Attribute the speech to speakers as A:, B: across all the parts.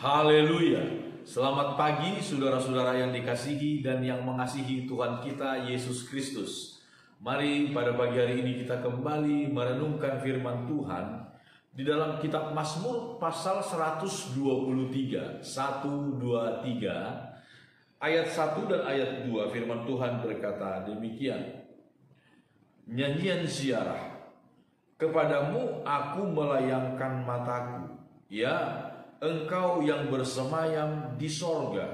A: Haleluya. Selamat pagi saudara-saudara yang dikasihi dan yang mengasihi Tuhan kita Yesus Kristus. Mari pada pagi hari ini kita kembali merenungkan firman Tuhan di dalam kitab Mazmur pasal 123, 1, 2, 3, ayat 1 dan ayat 2. Firman Tuhan berkata demikian. Nyanyian ziarah. Kepadamu aku melayangkan mataku, ya Engkau yang bersemayam di sorga.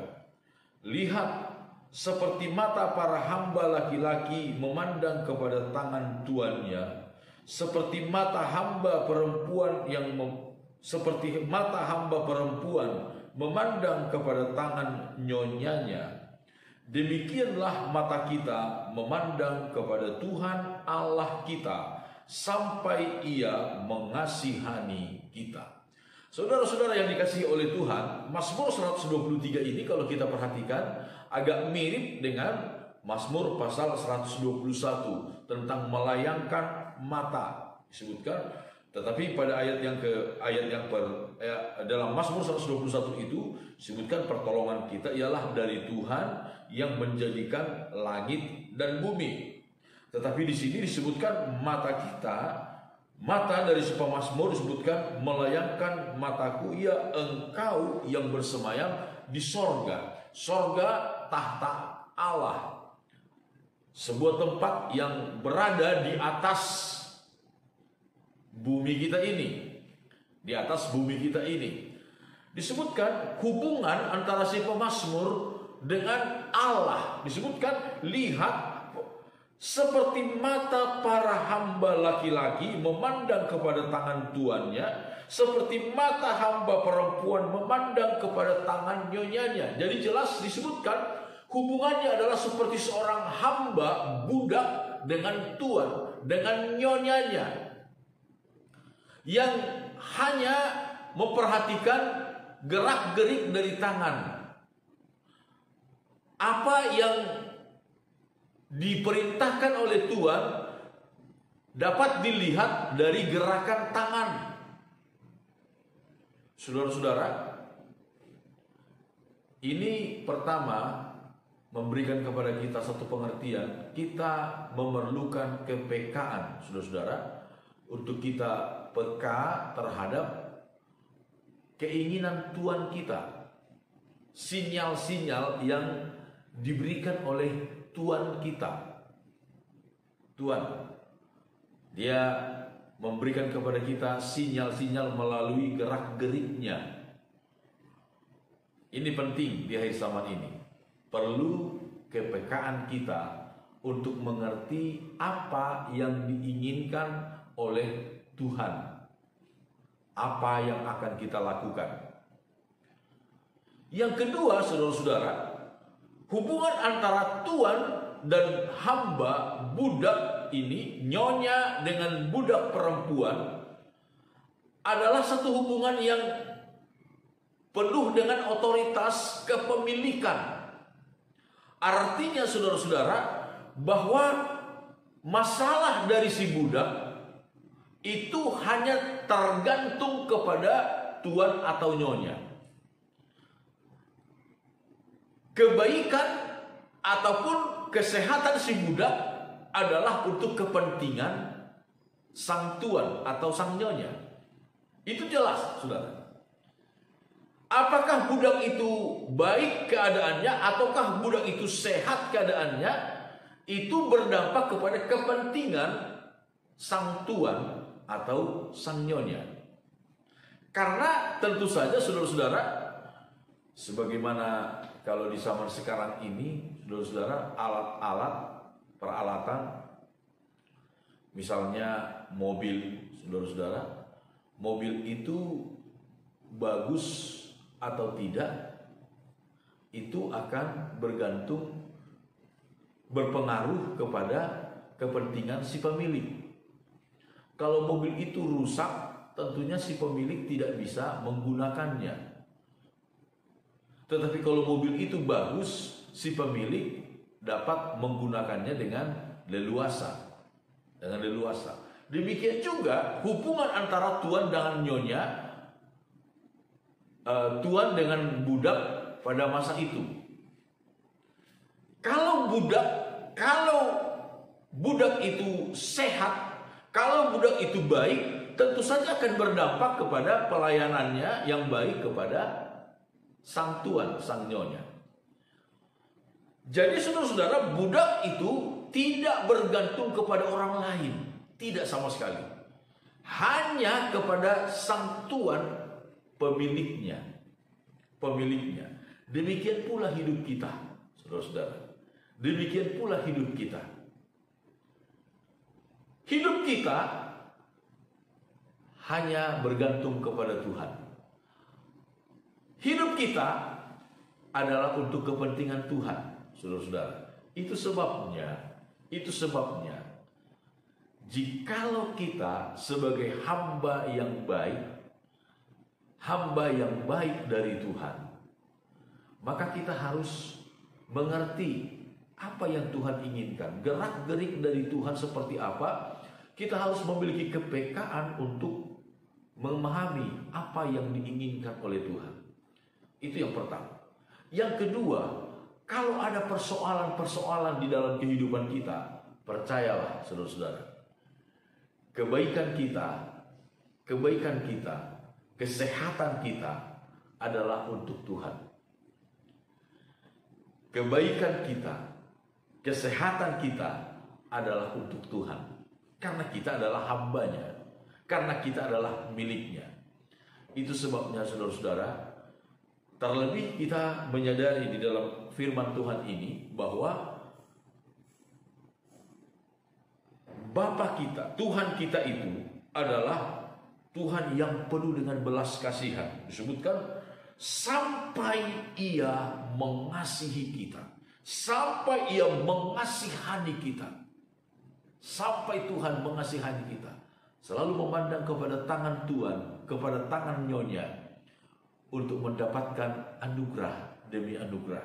A: Lihat, seperti mata para hamba laki-laki memandang kepada tangan tuannya, seperti mata hamba perempuan memandang kepada tangan nyonyanya. Demikianlah mata kita memandang kepada Tuhan Allah kita sampai Ia mengasihani kita. Saudara-saudara yang dikasihi oleh Tuhan, Mazmur 123 ini kalau kita perhatikan agak mirip dengan Mazmur pasal 121 tentang melayangkan mata disebutkan, tetapi pada dalam Mazmur 121 itu disebutkan pertolongan kita ialah dari Tuhan yang menjadikan langit dan bumi. Tetapi di sini disebutkan mata kita. Mata dari si pemazmur disebutkan melayangkan mataku, ya Engkau yang bersemayam di sorga. Sorga tahta Allah, sebuah tempat yang berada di atas bumi kita ini. Di atas bumi kita ini disebutkan hubungan antara si pemazmur dengan Allah. Disebutkan, lihat, seperti mata para hamba laki-laki memandang kepada tangan tuannya, seperti mata hamba perempuan memandang kepada tangan nyonyanya. Jadi jelas disebutkan hubungannya adalah seperti seorang hamba budak dengan tuan, dengan nyonyanya, yang hanya memperhatikan gerak-gerik dari tangan. Apa yang diperintahkan oleh Tuhan dapat dilihat dari gerakan tangan. Saudara-saudara, ini pertama memberikan kepada kita satu pengertian. Kita memerlukan kepekaan, saudara-saudara, untuk kita peka terhadap keinginan Tuhan kita. Sinyal-sinyal yang diberikan oleh Tuhan kita. Tuhan, Dia memberikan kepada kita sinyal-sinyal melalui gerak-geriknya. Ini penting di akhir zaman ini. Perlu kepekaan kita untuk mengerti apa yang diinginkan oleh Tuhan, apa yang akan kita lakukan. Yang kedua, saudara-saudara, hubungan antara tuan dan hamba budak ini, nyonya dengan budak perempuan, adalah satu hubungan yang penuh dengan otoritas kepemilikan. Artinya, saudara-saudara, bahwa masalah dari si budak itu hanya tergantung kepada tuan atau nyonya. Kebaikan ataupun kesehatan si budak adalah untuk kepentingan sang tuan atau sang nyonya. Itu jelas, saudara. Apakah budak itu baik keadaannya ataukah budak itu sehat keadaannya, itu berdampak kepada kepentingan sang tuan atau sang nyonya. Karena tentu saja, saudara-saudara, sebagaimana kalau di zaman sekarang ini, saudara-saudara, alat-alat peralatan, misalnya mobil, saudara-saudara, mobil itu bagus atau tidak, itu akan berpengaruh kepada kepentingan si pemilik. Kalau mobil itu rusak, tentunya si pemilik tidak bisa menggunakannya. Tetapi kalau mobil itu bagus, si pemilik dapat menggunakannya dengan leluasa. Demikian juga hubungan antara tuan dengan nyonya tuan dengan budak pada masa itu. Kalau budak itu sehat, kalau budak itu baik, tentu saja akan berdampak kepada pelayanannya yang baik kepada sang tuan, sang nyonya. Jadi saudara-saudara, budak itu tidak bergantung kepada orang lain, tidak sama sekali. Hanya kepada sang tuan, pemiliknya. Demikian pula hidup kita, saudara-saudara. Demikian pula hidup kita. Hidup kita hanya bergantung kepada Tuhan. Hidup kita adalah untuk kepentingan Tuhan, saudara-saudara. Itu sebabnya, jikalau kita sebagai hamba yang baik dari Tuhan, maka kita harus mengerti apa yang Tuhan inginkan, gerak-gerik dari Tuhan seperti apa. Kita harus memiliki kepekaan untuk memahami apa yang diinginkan oleh Tuhan. Itu yang pertama. Yang kedua, kalau ada persoalan-persoalan di dalam kehidupan kita, percayalah saudara-saudara, kebaikan kita, kesehatan kita adalah untuk Tuhan. Kebaikan kita, kesehatan kita adalah untuk Tuhan. Karena kita adalah hambanya, karena kita adalah miliknya. Itu sebabnya saudara-saudara, terlebih kita menyadari di dalam firman Tuhan ini bahwa Bapa kita, Tuhan kita itu adalah Tuhan yang penuh dengan belas kasihan. Disebutkan sampai Ia mengasihi kita, sampai Ia mengasihani kita, sampai Tuhan mengasihani kita, selalu memandang kepada tangan Tuhan, kepada tangan nyonya, untuk mendapatkan anugerah demi anugerah.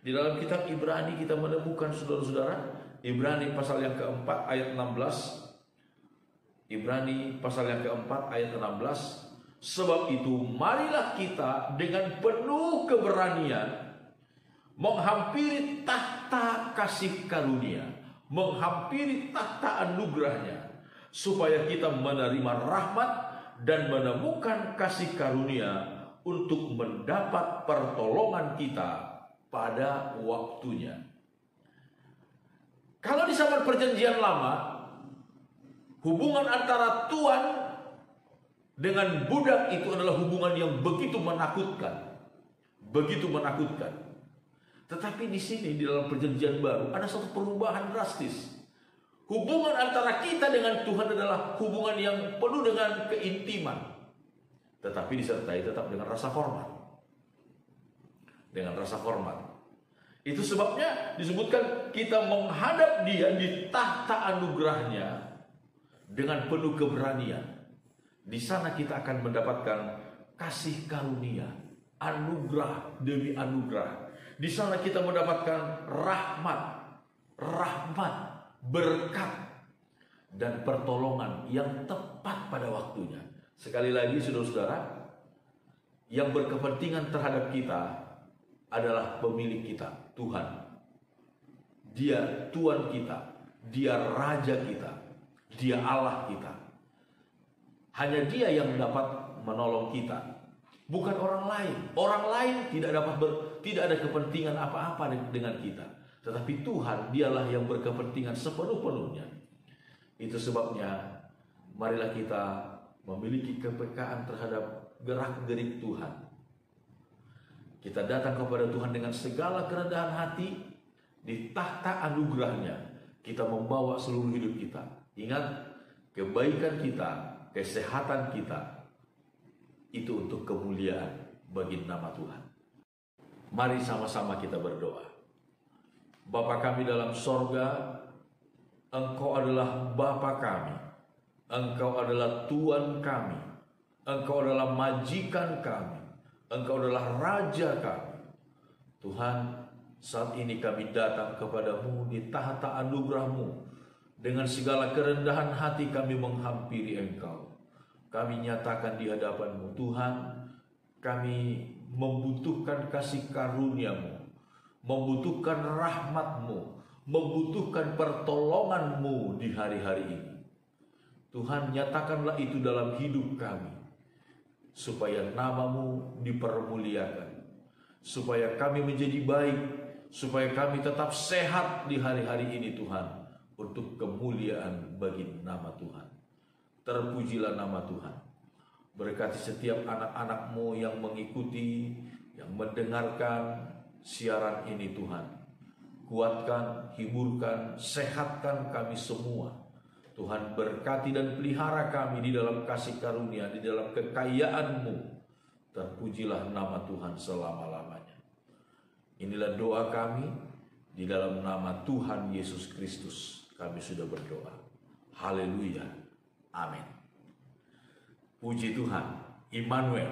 A: Di dalam kitab Ibrani kita menemukan saudara-saudara, Ibrani pasal yang keempat ayat 16. Ibrani pasal yang keempat ayat 16. Sebab itu marilah kita dengan penuh keberanian menghampiri takhta kasih karunia, menghampiri takhta anugerahnya, supaya kita menerima rahmat dan menemukan kasih karunia untuk mendapat pertolongan kita pada waktunya. Kalau di zaman perjanjian lama, hubungan antara tuan dengan budak itu adalah hubungan yang begitu menakutkan. Begitu menakutkan. Tetapi di sini di dalam perjanjian baru ada satu perubahan drastis. Hubungan antara kita dengan Tuhan adalah hubungan yang penuh dengan keintiman, tetapi disertai tetap dengan rasa hormat. Dengan rasa hormat. Itu sebabnya disebutkan kita menghadap Dia di takhta anugerahnya dengan penuh keberanian. Di sana kita akan mendapatkan kasih karunia, anugerah demi anugerah. Di sana kita mendapatkan rahmat, berkat, dan pertolongan yang tepat pada waktunya. Sekali lagi saudara-saudara, yang berkepentingan terhadap kita adalah pemilik kita, Tuhan. Dia Tuhan kita, Dia Raja kita, Dia Allah kita. Hanya Dia yang dapat menolong kita, bukan orang lain. Orang lain tidak ada kepentingan apa-apa dengan kita. Tetapi Tuhan, Dialah yang berkepentingan sepenuh-penuhnya. Itu sebabnya marilah kita memiliki kepekaan terhadap gerak-gerik Tuhan. Kita datang kepada Tuhan dengan segala kerendahan hati. Di takhta anugerahnya kita membawa seluruh hidup kita. Ingat, kebaikan kita, kesehatan kita, itu untuk kemuliaan bagi nama Tuhan. Mari sama-sama kita berdoa. Bapa kami dalam sorga, Engkau adalah Bapa kami, Engkau adalah Tuhan kami, Engkau adalah majikan kami, Engkau adalah Raja kami. Tuhan, saat ini kami datang kepadamu di tahta anugerah-Mu. Dengan segala kerendahan hati kami menghampiri Engkau. Kami nyatakan di hadapan-Mu, Tuhan, Kami membutuhkan kasih karunia-Mu, membutuhkan rahmat-Mu, membutuhkan pertolongan-Mu di hari-hari ini. Tuhan, nyatakanlah itu dalam hidup kami, supaya nama-Mu dipermuliakan, supaya kami menjadi baik, supaya kami tetap sehat di hari-hari ini Tuhan, untuk kemuliaan bagi nama Tuhan. Terpujilah nama Tuhan. Berkati setiap anak-anak-Mu yang mengikuti, yang mendengarkan siaran ini Tuhan. Kuatkan, hiburkan, sehatkan kami semua. Tuhan, berkati dan pelihara kami di dalam kasih karunia, di dalam kekayaan-Mu. Terpujilah nama Tuhan selama-lamanya. Inilah doa kami, di dalam nama Tuhan Yesus Kristus kami sudah berdoa. Haleluya. Amin. Puji Tuhan. Immanuel,